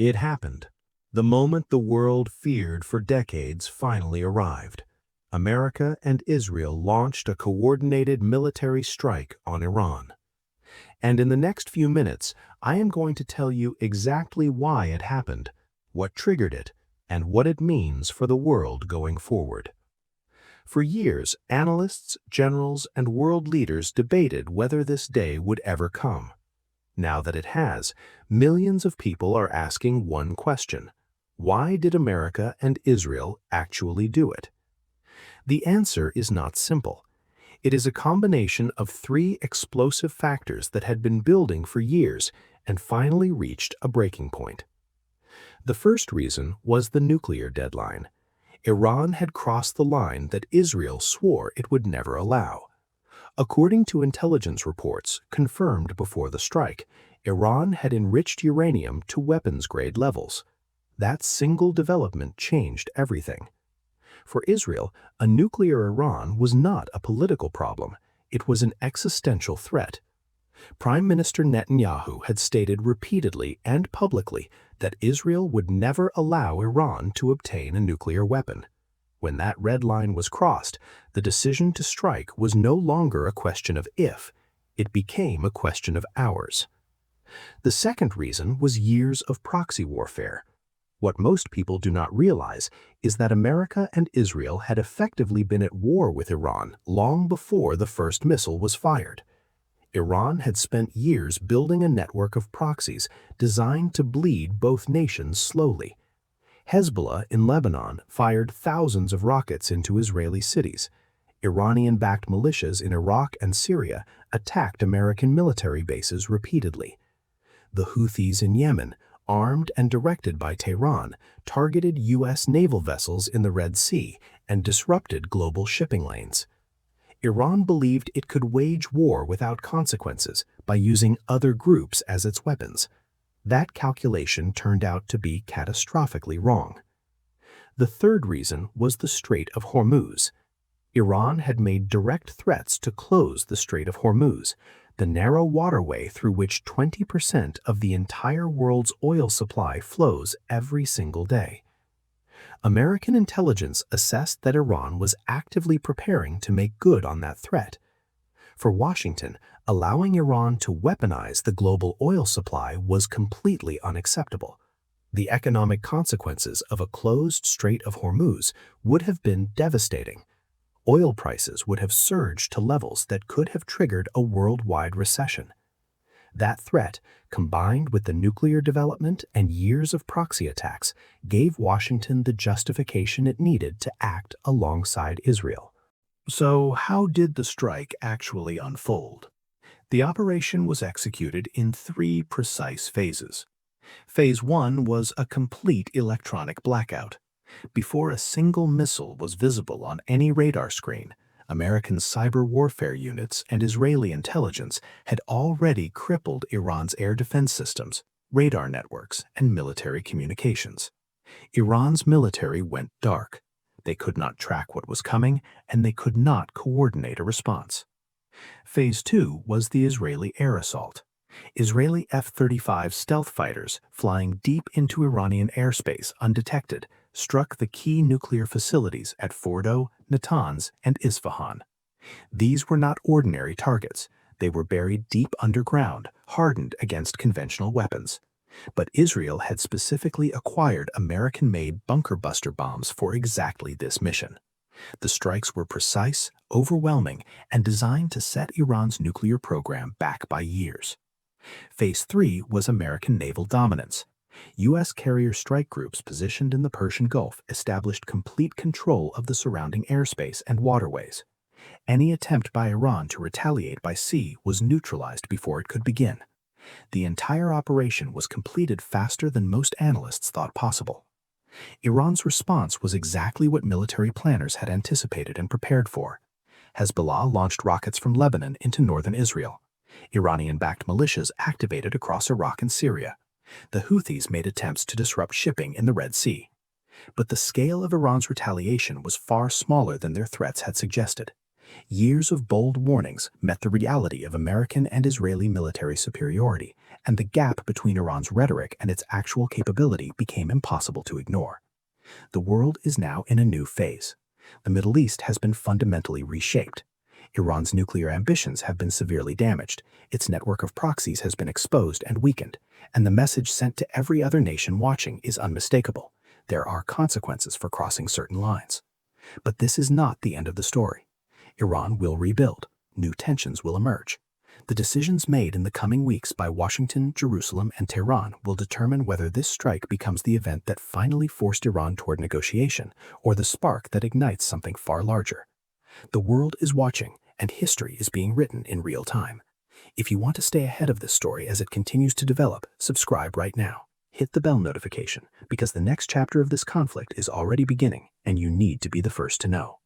It happened. The moment the world feared for decades finally arrived. America and Israel launched a coordinated military strike on Iran. And in the next few minutes, I am going to tell you exactly why it happened, what triggered it, and what it means for the world going forward. For years, analysts, generals, and world leaders debated whether this day would ever come. Now that it has, millions of people are asking one question: why did America and Israel actually do it? The answer is not simple. It is a combination of three explosive factors that had been building for years and finally reached a breaking point. The first reason was the nuclear deadline. Iran had crossed the line that Israel swore it would never allow. According to intelligence reports confirmed before the strike, Iran had enriched uranium to weapons-grade levels. That single development changed everything. For Israel, a nuclear Iran was not a political problem. It was an existential threat. Prime Minister Netanyahu had stated repeatedly and publicly that Israel would never allow Iran to obtain a nuclear weapon. When that red line was crossed, the decision to strike was no longer a question of if, it became a question of hours. The second reason was years of proxy warfare. What most people do not realize is that America and Israel had effectively been at war with Iran long before the first missile was fired. Iran had spent years building a network of proxies designed to bleed both nations slowly. Hezbollah in Lebanon fired thousands of rockets into Israeli cities. Iranian-backed militias in Iraq and Syria attacked American military bases repeatedly. The Houthis in Yemen, armed and directed by Tehran, targeted U.S. naval vessels in the Red Sea and disrupted global shipping lanes. Iran believed it could wage war without consequences by using other groups as its weapons. That calculation turned out to be catastrophically wrong. The third reason was the Strait of Hormuz. Iran had made direct threats to close the Strait of Hormuz, the narrow waterway through which 20% of the entire world's oil supply flows every single day. American intelligence assessed that Iran was actively preparing to make good on that threat. For Washington, allowing Iran to weaponize the global oil supply was completely unacceptable. The economic consequences of a closed Strait of Hormuz would have been devastating. Oil prices would have surged to levels that could have triggered a worldwide recession. That threat, combined with the nuclear development and years of proxy attacks, gave Washington the justification it needed to act alongside Israel. So, how did the strike actually unfold? The operation was executed in three precise phases. Phase 1 was a complete electronic blackout. Before a single missile was visible on any radar screen, American cyber warfare units and Israeli intelligence had already crippled Iran's air defense systems, radar networks, and military communications. Iran's military went dark. They could not track what was coming, and they could not coordinate a response. Phase 2 was the Israeli air assault. Israeli F-35 stealth fighters, flying deep into Iranian airspace undetected, struck the key nuclear facilities at Fordo, Natanz, and Isfahan. These were not ordinary targets. They were buried deep underground, hardened against conventional weapons. But Israel had specifically acquired American-made bunker buster bombs for exactly this mission. The strikes were precise, overwhelming, and designed to set Iran's nuclear program back by years. Phase 3 was American naval dominance. U.S. carrier strike groups positioned in the Persian Gulf established complete control of the surrounding airspace and waterways. Any attempt by Iran to retaliate by sea was neutralized before it could begin. The entire operation was completed faster than most analysts thought possible. Iran's response was exactly what military planners had anticipated and prepared for. Hezbollah launched rockets from Lebanon into northern Israel. Iranian-backed militias activated across Iraq and Syria. The Houthis made attempts to disrupt shipping in the Red Sea. But the scale of Iran's retaliation was far smaller than their threats had suggested. Years of bold warnings met the reality of American and Israeli military superiority, and the gap between Iran's rhetoric and its actual capability became impossible to ignore. The world is now in a new phase. The Middle East has been fundamentally reshaped. Iran's nuclear ambitions have been severely damaged, its network of proxies has been exposed and weakened, and the message sent to every other nation watching is unmistakable. There are consequences for crossing certain lines. But this is not the end of the story. Iran will rebuild. New tensions will emerge. The decisions made in the coming weeks by Washington, Jerusalem, and Tehran will determine whether this strike becomes the event that finally forced Iran toward negotiation, or the spark that ignites something far larger. The world is watching, and history is being written in real time. If you want to stay ahead of this story as it continues to develop, subscribe right now. Hit the bell notification, because the next chapter of this conflict is already beginning, and you need to be the first to know.